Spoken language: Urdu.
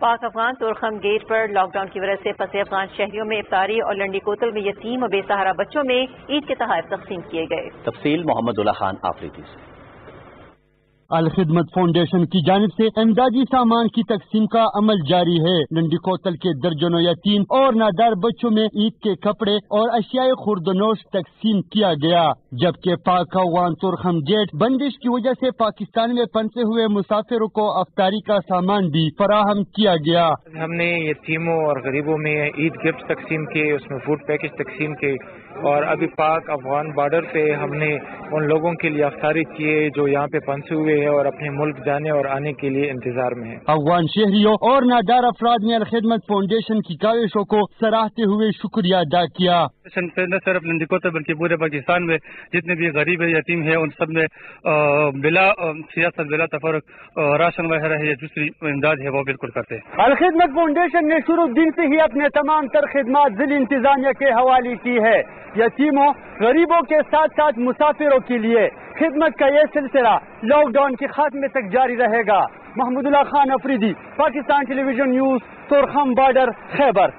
پاک افغان طورخم گیٹ پر لاک ڈاؤن کی وجہ سے پھنسے افغان شہریوں میں افطاری اور لنڈیکوتل میں یتیم اور بے سہارا بچوں میں عید کے تحائف تقسیم کیے گئے. تفصیل محمد اللہ خان آفریدی سے. الخدمت فاؤنڈیشن کی جانب سے امدادی سامان کی تقسیم کا عمل جاری ہے. لنڈیکوتل کے درجنوں یتیم اور نادار بچوں میں عید کے کپڑے اور اشیاء خوردنوش تقسیم کیا گیا، جبکہ پاک افغان طورخم گیٹ بندش کی وجہ سے پاکستان میں پھنسے ہوئے مسافروں کو افطاری کا سامان بھی فراہم کیا گیا. ہم نے یتیموں اور غریبوں میں عید گفٹ تقسیم کیے، اس میں فوڈ پیکج تقسیم کیے، اور ابھی پاک افغان بارڈر پہ ہم نے ان لوگوں کے لیے افطاری کیے جو یہاں پہ پھنسے ہوئے ہیں اور اپنے ملک جانے اور آنے کے لیے انتظار میں ہیں. افغان شہریوں اور نادار افراد نے الخدمت فاؤنڈیشن کی کاوشوں کو سراہتے ہوئے شکریہ ادا کیا. نہ صرف لنڈیکوتل بلکہ پورے پاکستان میں جتنے بھی غریب یتیم ہیں ان سب میں بلا سیاست بلا تفرق راشن وغیرہ ہے، دوسری امداد ہے وہ بالکل کرتے ہیں. الخدمت فاؤنڈیشن نے شروع دن سے ہی اپنے تمام تر خدمات ضلع انتظامیہ کے حوالے کی ہے. یتیموں غریبوں کے ساتھ ساتھ مسافروں کے لیے خدمت کا یہ سلسلہ لاک ڈاؤن کے خاتمے تک جاری رہے گا. محمد اللہ خان آفریدی، پاکستان ٹیلی ویژن نیوز، تورخم بارڈر، خیبر.